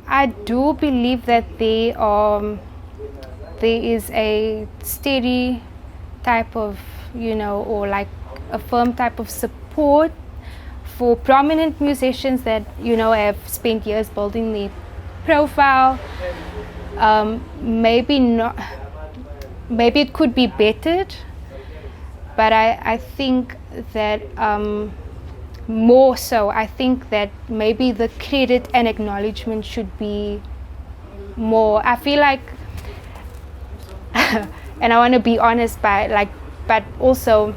I do believe that there is a steady type of, or like a firm type of support for prominent musicians that, have spent years building their profile. Maybe not, maybe it could be bettered, but I think that more so, I think that maybe the credit and acknowledgement should be more. I feel like, and I want to be honest, but also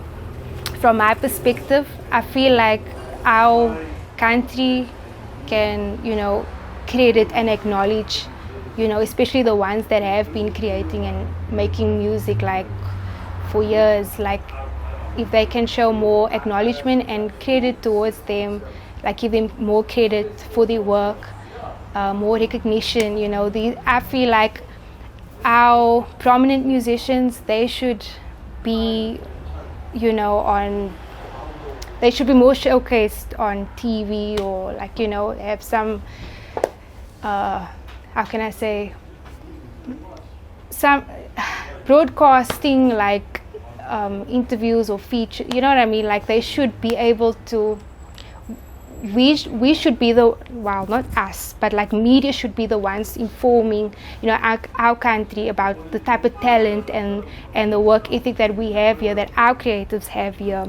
from my perspective, I feel like our country can, credit and acknowledge, especially the ones that have been creating and making music like for years, like if they can show more acknowledgement and credit towards them, like give them more credit for their work, more recognition, I feel like our prominent musicians, they should be, they should be more showcased on TV, or like, have some, how can I say, some broadcasting, like interviews or feature, you know what I mean? Like they should be able to, we should be the, well, not us, but like media should be the ones informing, our country about the type of talent and the work ethic that we have here, that our creatives have here.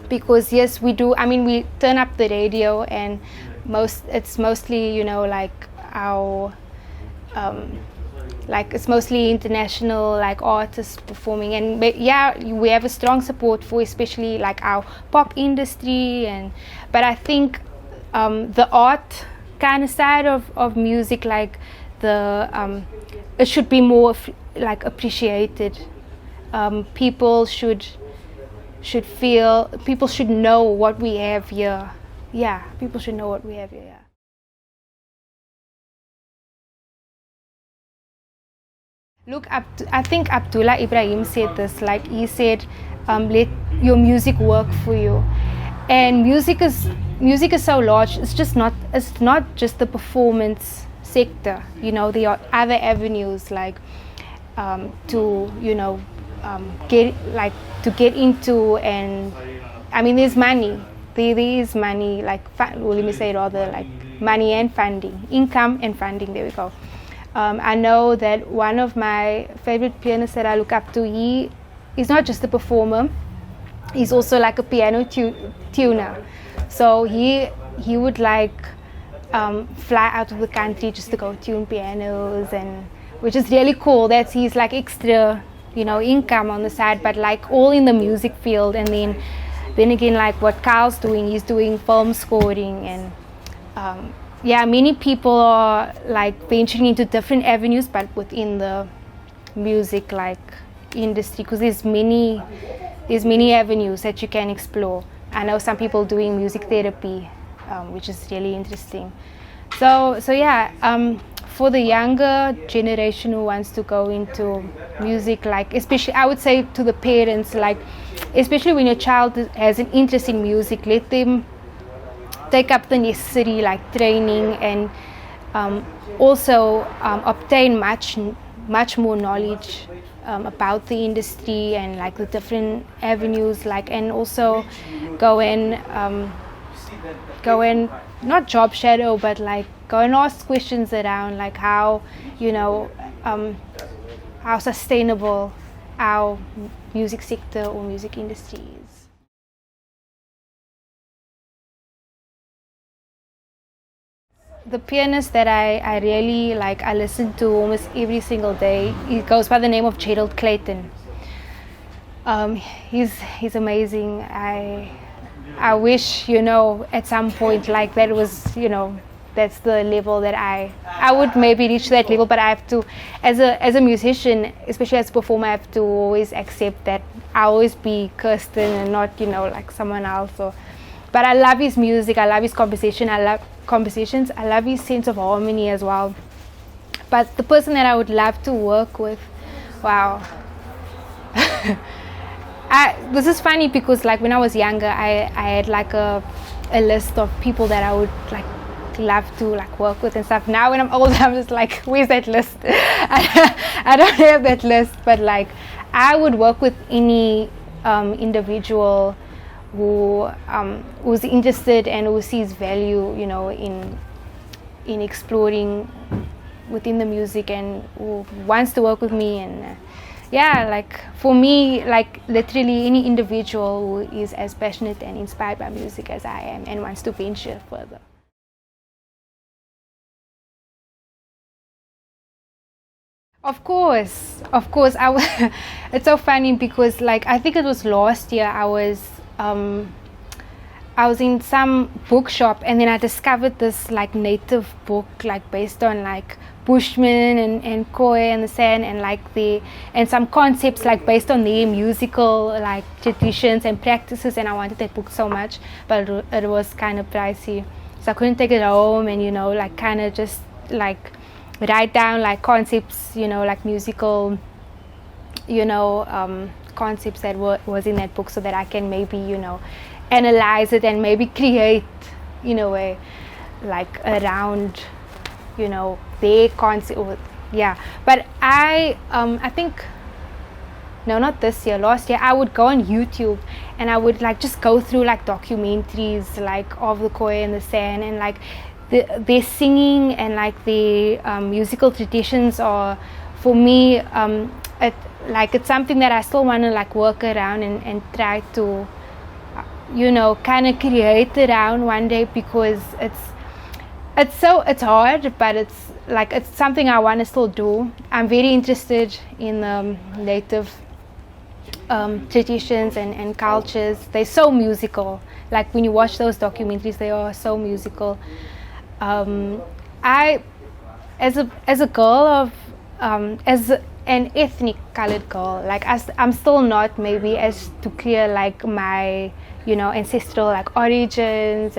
Because yes, we do, I mean, we turn up the radio and it's mostly, like our, like it's mostly international, like artists performing, and yeah, we have a strong support for especially like our pop industry, but I think the art kind of side of music, like it should be more like appreciated. People should feel, people should know what we have here. Yeah, people should know what we have here. Yeah. Look, I think Abdullah Ibrahim said this, like he said, let your music work for you. And music is so large, it's not just the performance sector, there are other avenues like to get into, and I mean there's money, there is money, like, well, let me say rather, like money and funding, income and funding, there we go. I know that one of my favorite pianists that I look up to, he is not just a performer, he's also like a piano tuner. So he would like fly out of the country just to go tune pianos, and which is really cool. That's his like extra, income on the side, but like all in the music field. And then again, like what Kyle's doing, he's doing film scoring, and yeah, many people are like venturing into different avenues, but within the music like industry, because there's many avenues that you can explore. I know some people doing music therapy, which is really interesting. So yeah, for the younger generation who wants to go into music, like especially I would say to the parents, like especially when your child has an interest in music, let them take up the necessary like training, and also obtain much more knowledge about the industry and like the different avenues, like, and also go and not job shadow, but like go and ask questions around like how how sustainable our music sector or music industry is. The pianist that I really like, I listen to almost every single day, he goes by the name of Cloete. He's amazing. I wish, at some point like that was, that's the level that I would maybe reach that level, but I have to, as a musician, especially as a performer, I have to always accept that I'll always be Kirsten and not, like someone else. But I love his music, I love his compositions, I love his sense of harmony as well. But the person that I would love to work with, wow. This is funny because like when I was younger, I had like a list of people that I would like love to like work with and stuff. Now when I'm older, I'm just like, where's that list? I don't have that list, but like I would work with any individual who's interested and who sees value, you know, in exploring within the music and who wants to work with me. And like for me, like literally any individual who is as passionate and inspired by music as I am and wants to venture further. Of course. It's so funny because like I think it was last year I was in some bookshop and then I discovered this like native book like based on like Bushmen and Khoi and San and like and some concepts like based on their musical like traditions and practices, and I wanted that book so much, but it was kind of pricey, so I couldn't take it home and, you know, like kind of just like write down like concepts, you know, like musical, you know, concepts that was in that book, so that I can maybe, you know, analyze it and maybe create, you know, a like around, you know, their concept. But I think, no, not this year, last year I would go on YouTube and I would like just go through like documentaries like of the Khoi and the San, and like their singing and like the musical traditions are, for me, it's something that I still want to like work around and try to, you know, kind of create around one day, because it's hard, but it's something I want to still do. I'm very interested in native traditions and cultures. They're so musical. Like when you watch those documentaries, they are so musical. I, as a girl of, as an ethnic colored girl, like I'm still not maybe as to clear like my, you know, ancestral like origins,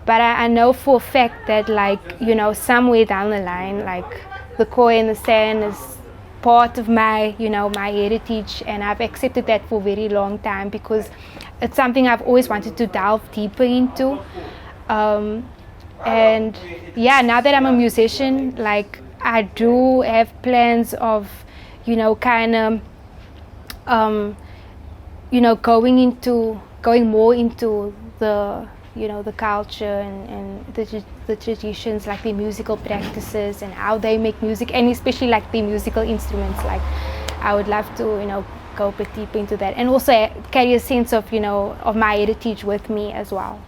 but I know for a fact that like, you know, somewhere down the line, like the Khoi and the San is part of my, you know, my heritage, and I've accepted that for a very long time because it's something I've always wanted to delve deeper into. And yeah, now that I'm a musician, like I do have plans of, you know, kind of, you know, going more into the, you know, the culture and the traditions, like the musical practices and how they make music, and especially like the musical instruments. Like I would love to, you know, go a bit deeper into that, and also carry a sense of, you know, of my heritage with me as well.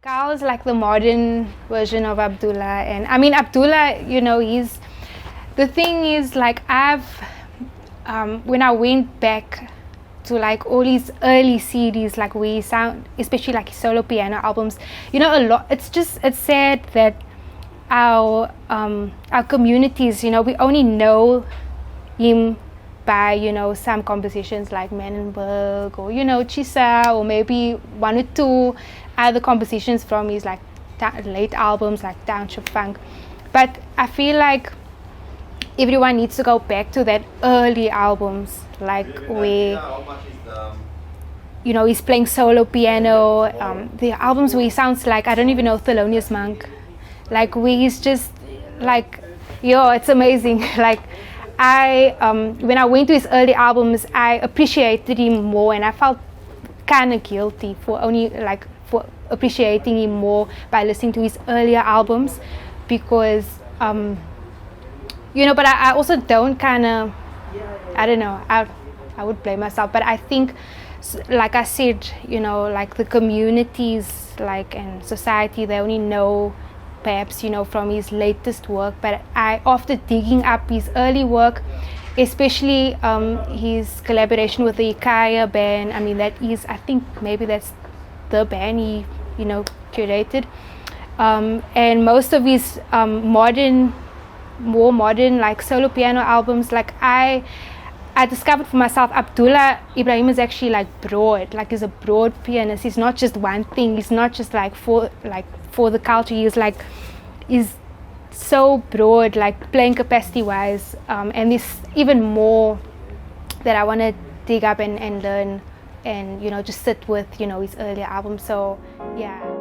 Kyle is like the modern version of Abdullah, and I mean Abdullah, you know, the thing is like when I went back to like all his early CDs, like we sound, especially like his solo piano albums, you know, a lot. It's sad that our communities, you know, we only know him by, you know, some compositions like Manenberg or, you know, Chisa, or maybe one or two other compositions from his like late albums like Township Funk. But I feel like everyone needs to go back to that early albums, like where, you know, he's playing solo piano, the albums where he sounds like, I don't even know, Thelonious Monk, like where he's just like, yo, it's amazing. Like when I went to his early albums, I appreciated him more, and I felt kind of guilty for appreciating him more by listening to his earlier albums, because you know, but I also don't kind of, I don't know, I would blame myself, but I think, like I said, you know, like the communities, like, and society, they only know perhaps, you know, from his latest work. But after digging up his early work, especially his collaboration with the Ikaya band, I mean, that is, I think maybe that's the band he, you know, curated, and most of his more modern like solo piano albums, like I discovered for myself, Abdullah Ibrahim is actually like broad, like he's a broad pianist. He's not just one thing. He's not just like for the culture. He's so broad, like playing capacity wise, and there's even more that I want to dig up and learn and just sit with his earlier albums. So yeah.